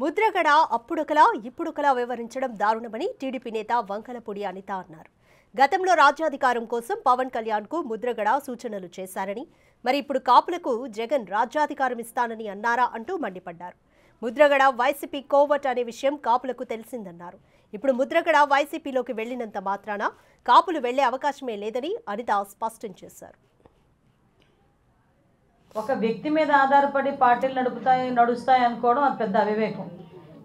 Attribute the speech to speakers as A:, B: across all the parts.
A: ముద్రగడ అప్పుడొకలా ఇప్పుడొకలా వివరించడం దారుణమని టీడీపీ నేత వంకలపూడి అనిత అన్నారు. గతంలో రాజ్యాధికారం కోసం పవన్ కళ్యాణ్కు ముద్రగడ సూచనలు చేశారని, మరి ఇప్పుడు కాపులకు జగన్ రాజ్యాధికారం ఇస్తానని అన్నారా అంటూ మండిపడ్డారు. ముద్రగడ వైసీపీ కోవట్ అనే విషయం కాపులకు తెలిసిందన్నారు. ఇప్పుడు ముద్రగడ వైసీపీలోకి వెళ్లినంత మాత్రాన కాపులు వెళ్లే అవకాశమే లేదని అనిత స్పష్టం చేశారు.
B: ఒక వ్యక్తి మీద ఆధారపడి పార్టీలు నడుస్తాయి అనుకోవడం అది పెద్ద అవివేకం.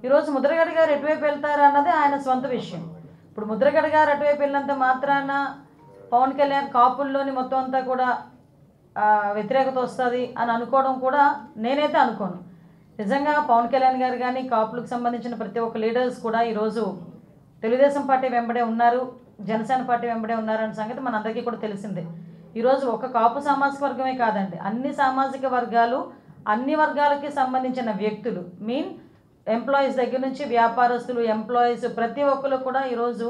B: ఈరోజు ముద్రగడ గారు ఎటువైపు వెళ్తారు అన్నది ఆయన సొంత విషయం. ఇప్పుడు ముద్రగడ గారు అటువైపు వెళ్ళినంత మాత్రాన పవన్ కళ్యాణ్ కాపుల్లోని మొత్తం అంతా కూడా వ్యతిరేకత వస్తుంది అని అనుకోవడం కూడా నేనైతే అనుకోను. నిజంగా పవన్ కళ్యాణ్ గారు కానీ కాపులకు సంబంధించిన ప్రతి ఒక్క లీడర్స్ కూడా ఈరోజు తెలుగుదేశం పార్టీ వెంబడే ఉన్నారు, జనసేన పార్టీ వెంబడే ఉన్నారనే సంగతి మనందరికీ కూడా తెలిసిందే. ఈరోజు ఒక కాపు సామాజిక వర్గమే కాదండి, అన్ని సామాజిక వర్గాలు, అన్ని వర్గాలకి సంబంధించిన వ్యక్తులు, ఎంప్లాయీస్ దగ్గర నుంచి వ్యాపారస్తులు, ఎంప్లాయీస్ ప్రతి ఒక్కరు కూడా ఈరోజు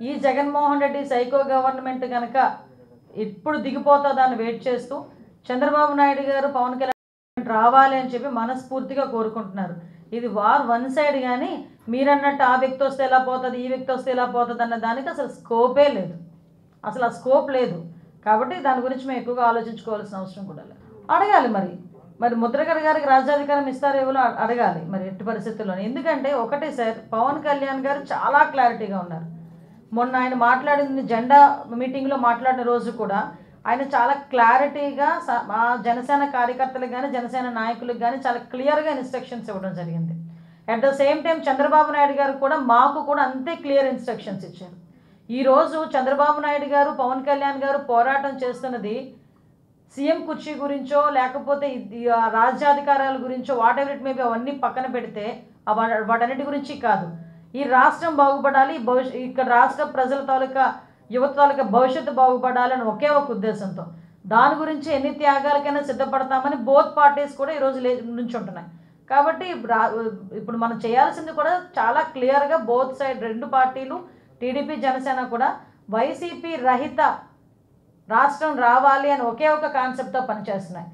B: ఈ జగన్మోహన్ రెడ్డి సైకో గవర్నమెంట్ కనుక ఇప్పుడు దిగిపోతుందని వెయిట్ చేస్తూ చంద్రబాబు నాయుడు గారు పవన్ కళ్యాణ్ రావాలి అని చెప్పి మనస్ఫూర్తిగా కోరుకుంటున్నారు. ఇది వార్ వన్ సైడ్. కానీ మీరన్నట్టు ఆ వ్యక్తి వస్తే ఎలా పోతుంది, ఈ వ్యక్తి వస్తే ఎలా పోతుంది అన్న దానికి అసలు స్కోపే లేదు, అసలు ఆ స్కోప్ లేదు. కాబట్టి దాని గురించి మేము ఎక్కువగా ఆలోచించుకోవాల్సిన అవసరం కూడా లేదు. అడగాలి మరి ముద్రగడ గారికి రాజ్యాధికారం ఇస్తారేమో అడగాలి మరి ఎట్టి పరిస్థితుల్లో. ఎందుకంటే ఒకటే సార్, పవన్ కళ్యాణ్ గారు చాలా క్లారిటీగా ఉన్నారు. మొన్న ఆయన మాట్లాడింది జెండా మీటింగ్లో మాట్లాడిన రోజు కూడా ఆయన చాలా క్లారిటీగా మా జనసేన కార్యకర్తలకు కానీ జనసేన నాయకులకు కానీ చాలా క్లియర్గా ఇన్స్ట్రక్షన్స్ ఇవ్వడం జరిగింది. At the same time Chandrababu Naidu గారు కూడా మాకు కూడా అంతే క్లియర్ ఇన్స్ట్రక్షన్స్ ఇచ్చారు. ఈరోజు చంద్రబాబు నాయుడు గారు పవన్ కళ్యాణ్ గారు పోరాటం చేస్తున్నది సీఎం కుర్చీ గురించో లేకపోతే రాజ్యాధికారాల గురించో వాట్ ఎవర్ ఇట్ మేబీ అవన్నీ పక్కన పెడితే వాటన్నిటి గురించి కాదు. ఈ రాష్ట్రం బాగుపడాలి, ఇక్కడ రాష్ట్ర ప్రజల తాలూకా యువత తాలూకా భవిష్యత్తు బాగుపడాలని ఒకే ఒక ఉద్దేశంతో దాని గురించి ఎన్ని త్యాగాలకైనా సిద్ధపడతామని బోత్ పార్టీస్ కూడా ఈరోజు నుంచి ఉంటున్నాయి. కాబట్టి ఇప్పుడు మనం చేయాల్సింది కూడా చాలా క్లియర్గా బోత్ సైడ్ రెండు పార్టీలు టీడీపీ జనసేన కూడా వైసీపీ రహిత రాష్ట్రం రావాలి అని ఒకే ఒక కాన్సెప్ట్తో పనిచేస్తున్నాయి.